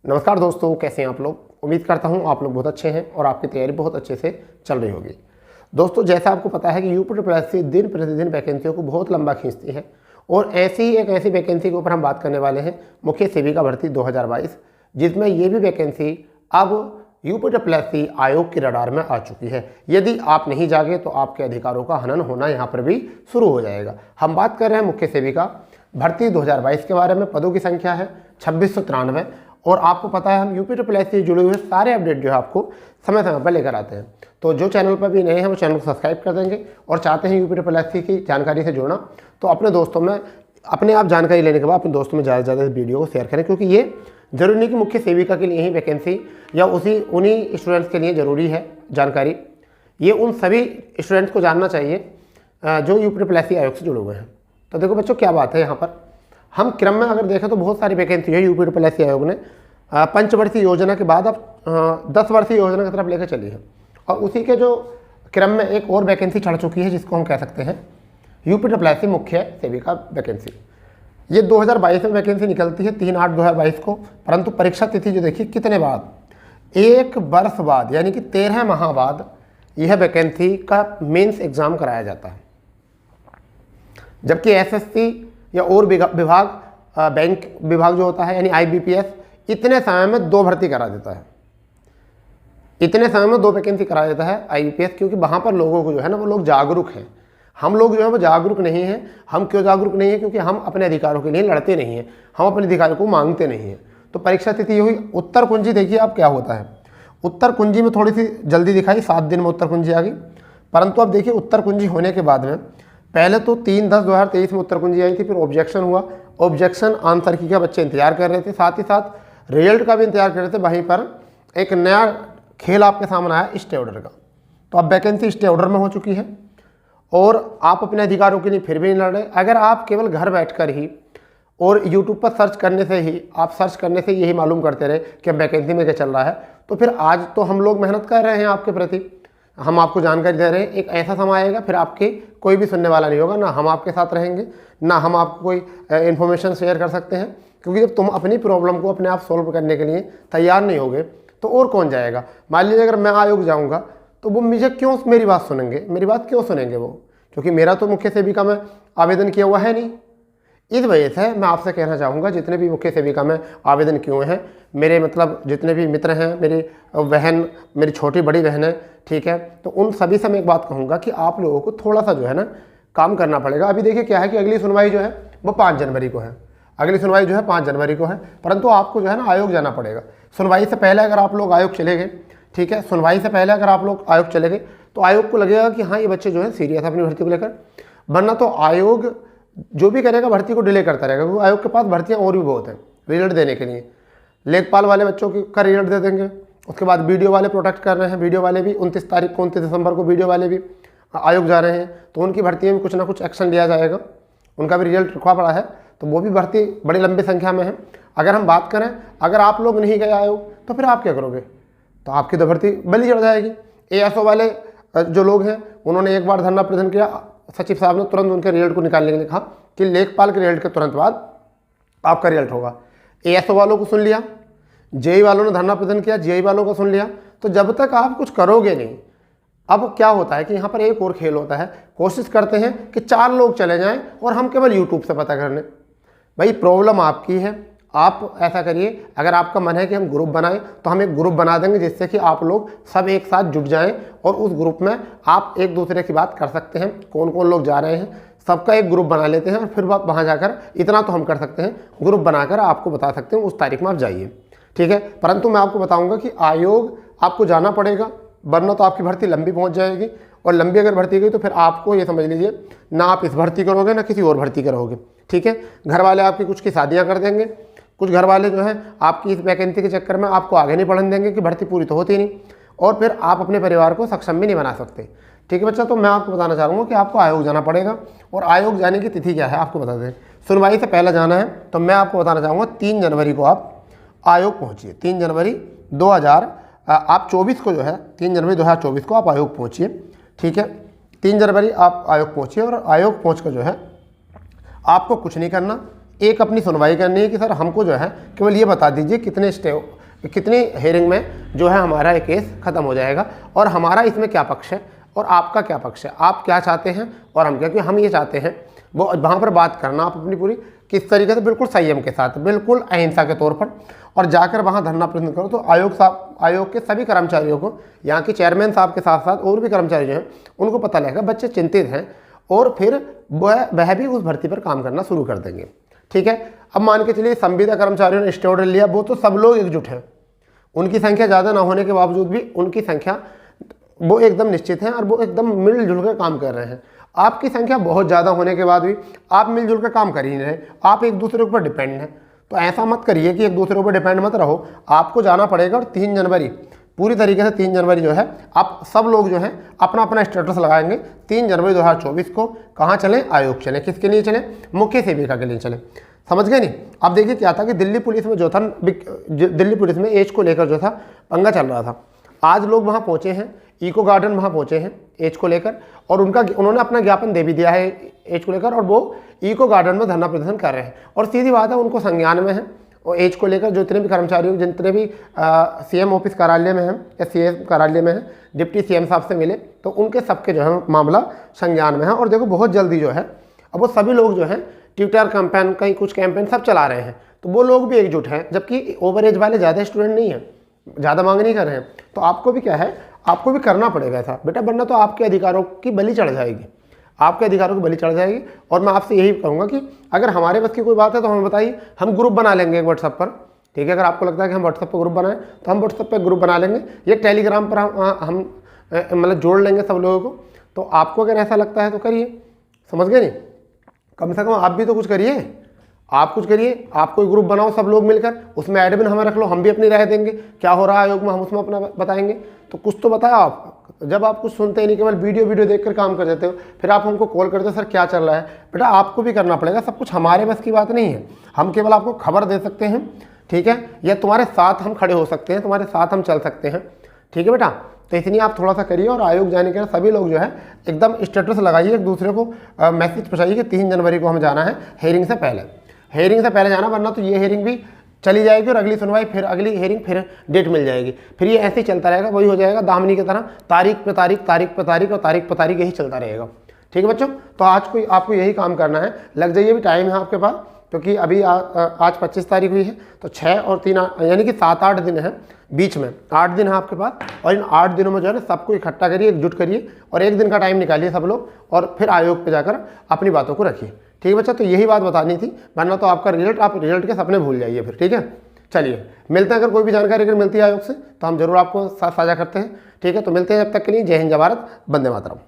नमस्कार दोस्तों, कैसे हैं आप लोग। उम्मीद करता हूं आप लोग बहुत अच्छे हैं और आपकी तैयारी बहुत अच्छे से चल रही होगी। दोस्तों, जैसा आपको पता है कि यूपीट्रिपल दिन प्रतिदिन वैकेंसियों को बहुत लंबा खींचती है और ऐसी वैकेंसी के ऊपर हम बात करने वाले हैं, मुख्य सेविका भर्ती 2022, जिसमें ये भी वैकेंसी अब यूपीट्रिपल आयोग के रडार में आ चुकी है। यदि आप नहीं जागे तो आपके अधिकारों का हनन होना यहाँ पर भी शुरू हो जाएगा। हम बात कर रहे हैं मुख्य सेविका भर्ती 2022 के बारे में। पदों की संख्या है 2693 और आपको पता है हम यूपीट्रिपल से जुड़े हुए सारे अपडेट जो है आपको समय समय पर लेकर आते हैं। तो जो चैनल पर भी नए हैं वो चैनल को सब्सक्राइब कर देंगे और चाहते हैं यूपीट्रिपल की जानकारी से जुड़ना तो अपने दोस्तों में अपने आप जानकारी लेने के बाद अपने दोस्तों में ज़्यादा से ज़्यादा इस वीडियो को शेयर करें, क्योंकि ये जरूरी नहीं कि मुख्य सेविका के लिए ही वैकेंसी या उन्हीं स्टूडेंट्स के लिए ज़रूरी है जानकारी। ये उन सभी स्टूडेंट्स को जानना चाहिए जो यूपीट्रिपल आयोग से जुड़े हुए हैं। तो देखो बच्चों, क्या बात है, यहाँ पर हम क्रम में अगर देखें तो बहुत सारी वैकेंसी है यूपीट्रिपल आयोग ने पंचवर्षीय योजना के बाद अब 10 वर्षीय योजना की तरफ लेकर चली है। और उसी के जो क्रम में एक और वैकेंसी चढ़ चुकी है जिसको हम कह सकते हैं यूपीट्रिपल मुख्य सेविका वैकेंसी। ये 2022 में वैकेंसी निकलती है 3/8/2022 को, परंतु परीक्षा तिथि जो देखिए कितने बाद, 1 वर्ष बाद, यानी कि 13 माह बाद यह वैकेंसी का मेंस एग्जाम कराया जाता है। जबकि एसएससी या और विभाग, बैंक विभाग जो होता है यानी आईबीपीएस, इतने समय में 2 भर्ती करा देता है, इतने समय में 2 वैकेंसी करा देता है आईबीपीएस, क्योंकि वहाँ पर लोगों को जो है ना, वो लोग जागरूक हैं। हम लोग जो है वो जागरूक नहीं हैं। हम क्यों जागरूक नहीं हैं? क्योंकि हम अपने अधिकारों के लिए लड़ते नहीं हैं, हम अपने अधिकारों को मांगते नहीं हैं। तो परीक्षा तिथि हुई उत्तर कुंजी, देखिए अब क्या होता है। उत्तर कुंजी में थोड़ी सी जल्दी दिखाई, 7 दिन में उत्तर कुंजी आ गई, परंतु अब देखिए उत्तर कुंजी होने के बाद में पहले तो 3/10/2023 में उत्तर कुंजी आई थी, फिर ऑब्जेक्शन हुआ। ऑब्जेक्शन आंसर की का बच्चे इंतजार कर रहे थे, साथ ही साथ रिजल्ट का भी इंतजार कर रहे थे। वहीं पर एक नया खेल आपके सामने आया स्टे ऑर्डर का। तो अब वैकेंसी स्टे ऑर्डर में हो चुकी है और आप अपने अधिकारों के लिए फिर भी नहीं लड़ रहे। अगर आप केवल घर बैठकर ही और यूट्यूब पर सर्च करने से यही मालूम करते रहे कि अब वैकेंसी में क्या चल रहा है, तो फिर आज तो हम लोग मेहनत कर रहे हैं आपके प्रति, हम आपको जानकारी दे रहे हैं। एक ऐसा समय आएगा फिर आपके कोई भी सुनने वाला नहीं होगा, ना हम आपके साथ रहेंगे, ना हम आपको कोई इन्फॉर्मेशन शेयर कर सकते हैं, क्योंकि जब तुम अपनी प्रॉब्लम को अपने आप सॉल्व करने के लिए तैयार नहीं होगे तो और कौन जाएगा। मान लीजिए अगर मैं आयोग जाऊँगा तो वो मुझे क्यों मेरी बात सुनेंगे, मेरी बात क्यों सुनेंगे वो, क्योंकि मेरा तो मुख्य सेविका में आवेदन किया हुआ है नहीं। इस वजह से मैं आपसे कहना चाहूँगा, जितने भी मुख्य सेविका में आवेदन किए हुए हैं, मेरे मतलब जितने भी मित्र हैं, मेरी बहन, मेरी छोटी बड़ी बहन है, ठीक है, तो उन सभी से मैं एक बात कहूँगा कि आप लोगों को थोड़ा सा जो है ना काम करना पड़ेगा। अभी देखिए क्या है कि अगली सुनवाई जो है वो 5 जनवरी को है, अगली सुनवाई जो है 5 जनवरी को है, परंतु आपको जो है ना आयोग जाना पड़ेगा। सुनवाई से पहले अगर आप लोग आयोग चले गए, ठीक है, सुनवाई से पहले अगर आप लोग आयोग चले गए तो आयोग को लगेगा कि हाँ ये बच्चे जो है सीरियस है अपनी भर्ती को लेकर, वरना तो आयोग जो भी करेगा भर्ती को डिले करता रहेगा, क्योंकि आयोग के पास भर्तियाँ और भी बहुत हैं रिजल्ट देने के लिए। लेखपाल वाले बच्चों का रिजल्ट दे देंगे, उसके बाद वीडियो वाले प्रोटेक्ट कर रहे हैं, वीडियो वाले भी 29 तारीख को 29 दिसंबर को वीडियो वाले भी आयोग जा रहे हैं, तो उनकी भर्ती में कुछ ना कुछ एक्शन लिया जाएगा। उनका भी रिजल्ट रुका पड़ा है, तो वो भी भर्ती बड़ी लंबी संख्या में है। अगर हम बात करें, अगर आप लोग नहीं गए आयोग तो फिर आप क्या करोगे, तो आपकी तो भर्ती बली चढ़ जाएगी। एएसओ वाले जो लोग हैं उन्होंने एक बार धरना प्रदर्शन किया, सचिव साहब ने तुरंत उनके रिजल्ट को निकालने के लिए कहा कि लेखपाल के रिजल्ट के तुरंत बाद आपका रिजल्ट होगा। एएसओ वालों को सुन लिया, जेई वालों ने धरना प्रदर्शन किया, जेई वालों को सुन लिया। तो जब तक आप कुछ करोगे नहीं, अब क्या होता है कि यहाँ पर एक और खेल होता है, कोशिश करते हैं कि 4 लोग चले जाएं और हम केवल यूट्यूब से पता कर लें। भाई प्रॉब्लम आपकी है, आप ऐसा करिए, अगर आपका मन है कि हम ग्रुप बनाएं तो हम एक ग्रुप बना देंगे जिससे कि आप लोग सब एक साथ जुट जाएं और उस ग्रुप में आप एक दूसरे की बात कर सकते हैं। कौन कौन लोग जा रहे हैं सबका एक ग्रुप बना लेते हैं और फिर आप वहाँ जाकर इतना तो हम कर सकते हैं, ग्रुप बनाकर आपको बता सकते हैं उस तारीख में आप जाइए, ठीक है। परंतु मैं आपको बताऊँगा कि आयोग आपको जाना पड़ेगा, वरना तो आपकी भर्ती लंबी पहुँच जाएगी, और लंबी अगर भर्ती गई तो फिर आपको ये समझ लीजिए ना आप इस भर्ती करोगे ना किसी और भर्ती करोगे, ठीक है। घर वाले आपकी कुछ की शादियाँ कर देंगे, कुछ घर वाले जो हैं आपकी इस वैकेंसी के चक्कर में आपको आगे नहीं बढ़ने देंगे कि भर्ती पूरी तो होती नहीं, और फिर आप अपने परिवार को सक्षम भी नहीं बना सकते, ठीक है बच्चा। तो मैं आपको बताना चाहूँगा कि आपको आयोग जाना पड़ेगा, और आयोग जाने की तिथि क्या है आपको बता दें। सुनवाई से पहले जाना है तो मैं आपको बताना चाहूँगा 3 जनवरी को आप आयोग पहुँचिए। 3 जनवरी 2024 को जो है 3 जनवरी 2024 को आप आयोग पहुँचिए, ठीक है। 3 जनवरी आप आयोग पहुँचिए और आयोग पहुँच कर जो है आपको कुछ नहीं करना, एक अपनी सुनवाई करनी है कि सर हमको जो है केवल ये बता दीजिए कितने कितनी हेयरिंग में जो है हमारा ये केस ख़त्म हो जाएगा, और हमारा इसमें क्या पक्ष है और आपका क्या पक्ष है, आप क्या चाहते हैं और हम क्या, क्योंकि हम ये चाहते हैं वो वहाँ पर बात करना आप अपनी पूरी किस तरीके से, बिल्कुल संयम के साथ, बिल्कुल अहिंसा के तौर पर, और जाकर वहाँ धरना प्रदर्शन करो। तो आयोग के सभी कर्मचारियों को, यहाँ के चेयरमैन साहब के साथ साथ और भी कर्मचारी जो हैं उनको पता लगेगा बच्चे चिंतित हैं, और फिर वह भी उस भर्ती पर काम करना शुरू कर देंगे। ठीक है, अब मान के चलिए संविदा कर्मचारियों ने स्टैंड लिया, वो तो सब लोग एकजुट हैं, उनकी संख्या ज़्यादा ना होने के बावजूद भी उनकी संख्या वो एकदम निश्चित है और वो एकदम मिलजुल कर काम कर रहे हैं। आपकी संख्या बहुत ज़्यादा होने के बाद भी आप मिलजुल कर काम कर ही नहीं रहे, आप एक दूसरे के ऊपर डिपेंड हैं। तो ऐसा मत करिए कि एक दूसरे के ऊपर डिपेंड मत रहो, आपको जाना पड़ेगा। और 3 जनवरी पूरी तरीके से 3 जनवरी जो है आप सब लोग जो है अपना अपना स्टेटस लगाएंगे। 3 जनवरी 2024 को कहाँ चलें, आयोग चलें। किसके लिए चलें, मुख्य सेविका के लिए चलें। समझ गए नहीं। अब देखिए क्या था कि दिल्ली पुलिस में जो था, दिल्ली पुलिस में एज को लेकर जो था पंगा चल रहा था। आज लोग वहाँ पहुँचे हैं, इको गार्डन वहाँ पहुँचे हैं एज को लेकर, और उन्होंने अपना ज्ञापन दे भी दिया है एज को लेकर, और वो इको गार्डन में धरना प्रदर्शन कर रहे हैं। और सीधी बात है, उनको संज्ञान में है और एज को लेकर जितने भी कर्मचारी, जितने भी सीएम ऑफिस कार्यालय में हैं या सीएम कार्यालय में हैं, डिप्टी सीएम साहब से मिले तो उनके सबके जो है मामला संज्ञान में है। और देखो बहुत जल्दी जो है अब वो सभी लोग जो हैं ट्विटर कैंपेन, कहीं कुछ कैंपेन सब चला रहे हैं, तो वो लोग भी एकजुट हैं। जबकि ओवर एज वाले ज़्यादा स्टूडेंट नहीं हैं, ज़्यादा मांग नहीं कर रहे हैं। तो आपको भी क्या है, आपको भी करना पड़ेगा ऐसा बेटा, वरना तो आपके अधिकारों की बलि चढ़ जाएगी, आपके अधिकारों की बलि चढ़ जाएगी। और मैं आपसे यही कहूँगा कि अगर हमारे बस की कोई बात है तो हमें बताइए, हम ग्रुप बना लेंगे एक व्हाट्सएप पर। ठीक है, अगर आपको लगता है कि हम व्हाट्सएप पर ग्रुप बनाएं तो हम व्हाट्सएप पर ग्रुप बना लेंगे, ये टेलीग्राम पर हम मतलब जोड़ लेंगे सब लोगों को। तो आपको अगर ऐसा लगता है तो करिए, समझ गए नहीं। कम से कम आप भी तो कुछ करिए, आप कुछ करिए, आप कोई ग्रुप बनाओ सब लोग मिलकर, उसमें एडमिन हमें रख लो, हम भी अपनी राय देंगे, क्या हो रहा है आयोग में हम उसमें अपना बताएंगे। तो कुछ तो बताओ आप। जब आप कुछ सुनते ही नहीं, केवल वीडियो देखकर काम कर देते हो, फिर आप हमको कॉल करते हो सर क्या चल रहा है। बेटा आपको भी करना पड़ेगा, सब कुछ हमारे बस की बात नहीं है, हम केवल आपको खबर दे सकते हैं। ठीक है, या तुम्हारे साथ हम खड़े हो सकते हैं, तुम्हारे साथ हम चल सकते हैं। ठीक है बेटा, तो इसलिए आप थोड़ा सा करिए। और आयोग जाने के सभी लोग जो है एकदम स्टेटस लगाइए, एक दूसरे को मैसेज पहुँचाइए कि 3 जनवरी को हमें जाना है हेयरिंग से पहले, हेयरिंग से पहले जाना, वरना तो ये हेयरिंग भी चली जाएगी और अगली सुनवाई, फिर अगली हेयरिंग, फिर डेट मिल जाएगी। फिर ये ऐसे ही चलता रहेगा, वही हो जाएगा दामनी की तरह, तारीख पे तारीख, तारीख पे तारीख और तारीख पे तारीख, यही चलता रहेगा। ठीक है बच्चों, तो आज आपको यही काम करना है, लग जाइए, भी टाइम है आपके पास, क्योंकि अभी आज 25 तारीख हुई है, तो 6 और 3 यानी कि 7-8 दिन है, बीच में 8 दिन है आपके पास। और इन 8 दिनों में जो है ना सबको इकट्ठा करिए, एकजुट करिए, और एक दिन का टाइम निकालिए सब लोग, और फिर आयोग पे जाकर अपनी बातों को रखिए। ठीक है बच्चा, तो यही बात बतानी थी, वरना तो आपका रिजल्ट, आप रिजल्ट के सपने भूल जाइए फिर। ठीक है, चलिए मिलते हैं। अगर कोई भी जानकारी अगर मिलती है आयोग से तो हम जरूर आपको साझा करते हैं। ठीक है, तो मिलते हैं, जब तक के लिए जय हिंद, जय भारत, वंदे मातरम।